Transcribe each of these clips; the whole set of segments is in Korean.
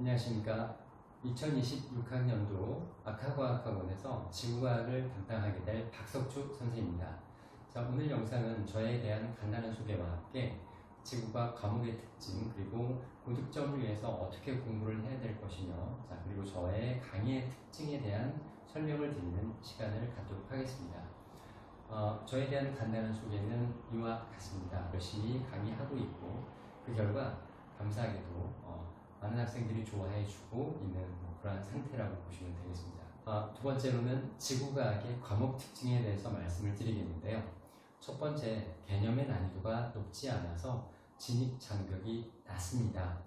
안녕하십니까. 2026학년도 아카과학학원에서 지구과학을 담당하게 될 박석주 선생님입니다. 자, 오늘 영상은 저에 대한 간단한 소개와 함께 지구과학 과목의 특징 그리고 고득점을 위해서 어떻게 공부를 해야 될 것이며 그리고 저의 강의의 특징에 대한 설명을 드리는 시간을 갖도록 하겠습니다. 저에 대한 간단한 소개는 이와 같습니다. 열심히 강의하고 있고 그 결과 감사하게도 많은 학생들이 좋아해 주고 있는 그러한 상태라고 보시면 되겠습니다. 두 번째로는 지구과학의 과목 특징에 대해서 말씀을 드리겠는데요. 첫 번째, 개념의 난이도가 높지 않아서 진입 장벽이 낮습니다.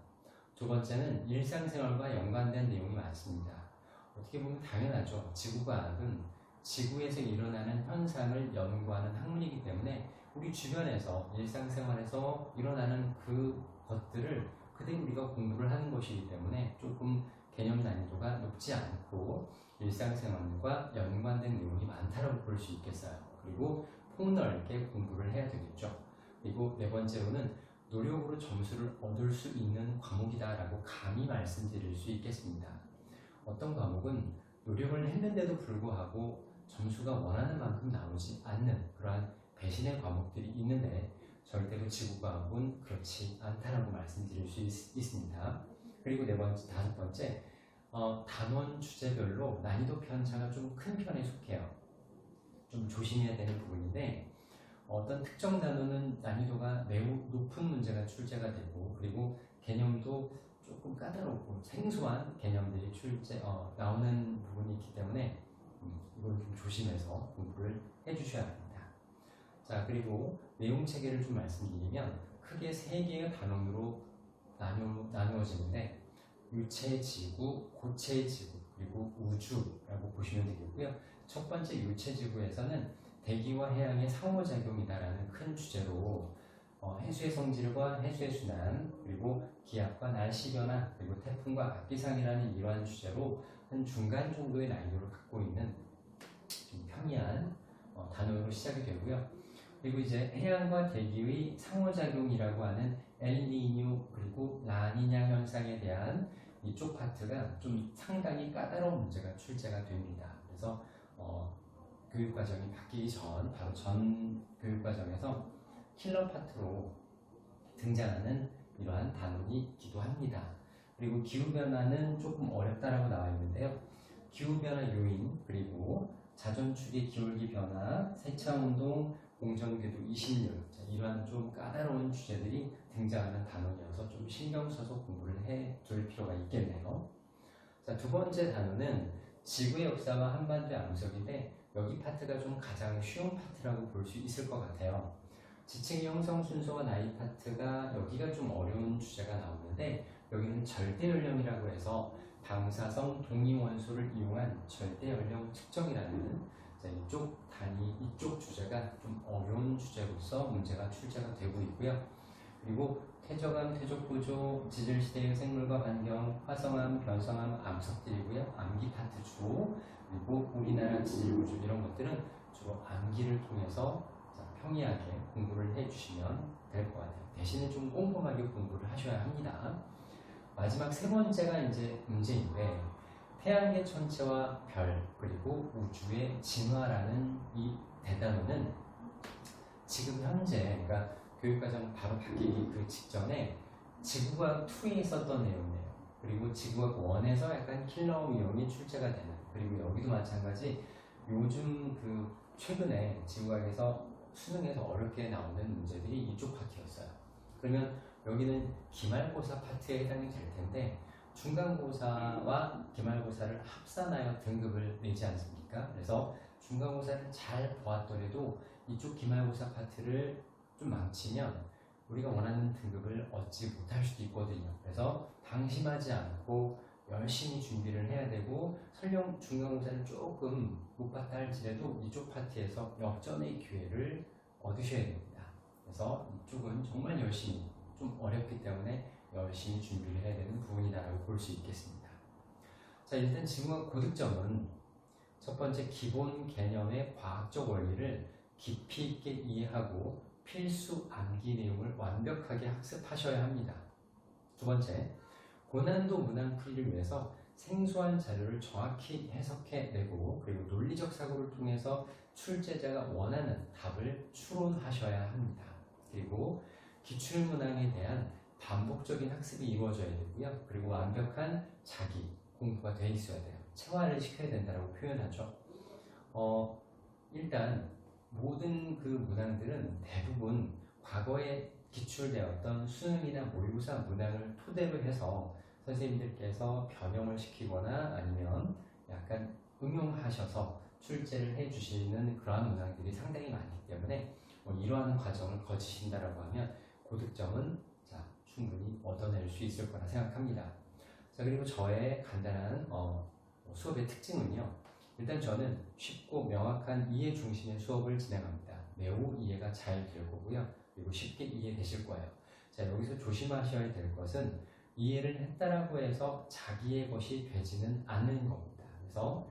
두 번째는 일상생활과 연관된 내용이 많습니다. 어떻게 보면 당연하죠. 지구과학은 지구에서 일어나는 현상을 연구하는 학문이기 때문에 우리 주변에서 일상생활에서 일어나는 그 것들을 그대로 우리가 공부를 하는 것이기 때문에 조금 개념 난이도가 높지 않고 일상생활과 연관된 내용이 많다고 볼 수 있겠어요. 그리고 폭넓게 공부를 해야 되겠죠. 그리고 네 번째로는 노력으로 점수를 얻을 수 있는 과목이다라고 감히 말씀드릴 수 있겠습니다. 어떤 과목은 노력을 했는데도 불구하고 점수가 원하는 만큼 나오지 않는 그러한 배신의 과목들이 있는데 절대로 지구과학은 그렇지 않다라고 말씀드릴 수 있습니다. 그리고 다섯 번째, 단원 주제별로 난이도 편차가 좀 큰 편에 속해요. 좀 조심해야 되는 부분인데 어떤 특정 단어는 난이도가 매우 높은 문제가 출제가 되고 그리고 개념도 조금 까다롭고 생소한 개념들이 나오는 부분이 있기 때문에 이걸 좀 조심해서 공부를 해주셔야 합니다. 자, 그리고 내용 체계를 좀 말씀드리면 크게 세 개의 단원으로 나누어지는데 유체 지구, 고체 지구, 그리고 우주라고 보시면 되겠고요. 첫 번째 유체 지구에서는 대기와 해양의 상호작용이다라는 큰 주제로 해수의 성질과 해수의 순환, 그리고 기압과 날씨 변화, 그리고 태풍과 악기상이라는 이러한 주제로 한 중간 정도의 난이도를 갖고 있는 좀 평이한 단어로 시작이 되고요. 그리고 이제 해양과 대기의 상호작용이라고 하는 엘니뇨 그리고 라니냐 현상에 대한 이쪽 파트가 좀 상당히 까다로운 문제가 출제가 됩니다. 그래서 교육과정이 바뀌기 전, 바로 전 교육과정에서 킬러 파트로 등장하는 이러한 단원이기도 합니다. 그리고 기후변화는 조금 어렵다라고 나와 있는데요. 기후변화 요인, 그리고 자전축의 기울기 변화, 세차운동, 공정궤도 이심률, 이러한 좀 까다로운 주제들이 등장하는 단원이어서 좀 신경 써서 공부를 해둘 필요가 있겠네요. 자, 두 번째 단원은 지구의 역사와 한반도의 암석인데 여기 파트가 좀 가장 쉬운 파트라고 볼 수 있을 것 같아요. 지층의 형성 순서와 나이 파트가 여기가 좀 어려운 주제가 나오는데 여기는 절대연령이라고 해서 방사성 동위원소를 이용한 절대연령 측정이라는 이쪽 주제가 좀 어려운 주제로서 문제가 출제가 되고 있고요. 그리고 퇴적암, 퇴적구조, 지질시대의 생물과 환경, 화성암, 변성암, 암석들이고요. 암기 파트 주로, 그리고 우리나라 지질구조 이런 것들은 주로 암기를 통해서 평이하게 공부를 해주시면 될 것 같아요. 대신에 좀 꼼꼼하게 공부를 하셔야 합니다. 마지막 세 번째가 이제 문제인데 태양계 천체와 별 그리고 우주의 진화라는 이 대단원은 지금 현재 그러니까 교육과정 바로 바뀌기 그 직전에 지구과학 2에 있었던 내용이에요. 그리고 지구과학 1에서 약간 킬러 내용이 출제가 되는, 그리고 여기도 마찬가지 요즘 그 최근에 지구과학에서 수능에서 어렵게 나오는 문제들이 이쪽 파트였어요. 그러면 여기는 기말고사 파트에 해당이 될 텐데 중간고사와 기말고사를 합산하여 등급을 내지 않습니까? 그래서 중간고사를 잘 보았더라도 이쪽 기말고사 파트를 좀 망치면 우리가 원하는 등급을 얻지 못할 수도 있거든요. 그래서 방심하지 않고 열심히 준비를 해야 되고 설령 중간고사를 조금 못 봤다 할지라도 이쪽 파트에서 역전의 기회를 얻으셔야 됩니다. 그래서 이쪽은 정말 열심히, 좀 어렵기 때문에 열심히 준비를 해야 되는 부분이다라고 볼 수 있겠습니다. 자, 일단 지구과학 고득점은 첫 번째 기본 개념의 과학적 원리를 깊이 있게 이해하고 필수 암기 내용을 완벽하게 학습하셔야 합니다. 두 번째, 고난도 문항풀이를 위해서 생소한 자료를 정확히 해석해내고 그리고 논리적 사고를 통해서 출제자가 원하는 답을 추론하셔야 합니다. 그리고 기출문항에 대한 반복적인 학습이 이루어져야 되고요. 그리고 완벽한 자기 공부가 돼 있어야 돼요. 체화를 시켜야 된다고 표현하죠. 일단 모든 그 문항들은 대부분 과거에 기출되었던 수능이나 모의고사 문항을 토대로 해서 선생님들께서 변형을 시키거나 아니면 약간 응용하셔서 출제를 해주시는 그러한 문항들이 상당히 많기 때문에 이러한 과정을 거치신다라고 하면 고득점은 충분히 얻어낼 수 있을 거라 생각합니다. 자, 그리고 저의 간단한 수업의 특징은요. 일단 저는 쉽고 명확한 이해 중심의 수업을 진행합니다. 매우 이해가 잘 될 거고요. 그리고 쉽게 이해되실 거예요. 자, 여기서 조심하셔야 될 것은 이해를 했다라고 해서 자기의 것이 되지는 않는 겁니다. 그래서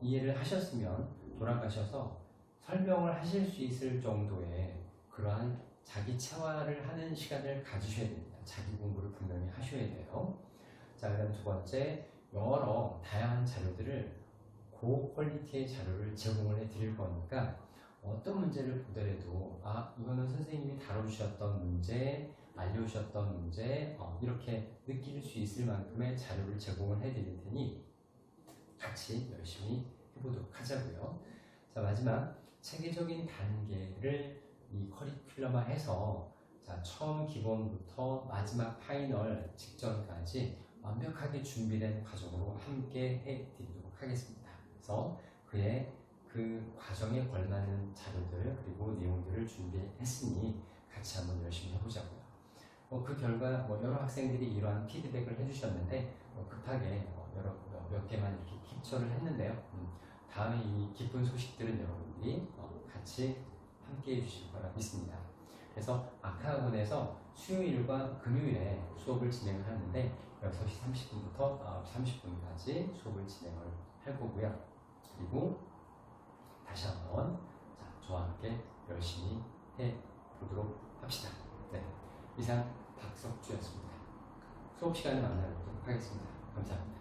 이해를 하셨으면 돌아가셔서 설명을 하실 수 있을 정도의 그러한 자기 체화를 하는 시간을 가지셔야 됩니다. 자기 공부를 분명히 하셔야 돼요. 자, 그다음 두 번째, 여러 다양한 자료들을 고퀄리티의 자료를 제공을 해드릴 거니까 어떤 문제를 보더라도 이거는 선생님이 다뤄주셨던 문제, 알려주셨던 문제 이렇게 느낄 수 있을 만큼의 자료를 제공을 해드릴 테니 같이 열심히 해보도록 하자고요. 자, 마지막 체계적인 단계를 이 커리큘럼화해서 처음 기본부터 마지막 파이널 직전까지 완벽하게 준비된 과정으로 함께 해드리도록 하겠습니다. 그래서 그 과정에 걸맞는 자료들 그리고 내용들을 준비했으니 같이 한번 열심히 해보자고요. 그 결과 여러 학생들이 이러한 피드백을 해주셨는데 급하게 몇 개만 이렇게 캡처를 했는데요. 다음에 이 기쁜 소식들은 여러분들이 같이 함께 해주실 거라 믿습니다. 그래서 아카학원에서 수요일과 금요일에 수업을 진행을 하는데 6시 30분부터 9시 30분까지 수업을 진행을 할 거고요. 그리고 다시 한번 저와 함께 열심히 해보도록 합시다. 네, 이상 박석주였습니다. 수업 시간에 만나보도록 하겠습니다. 감사합니다.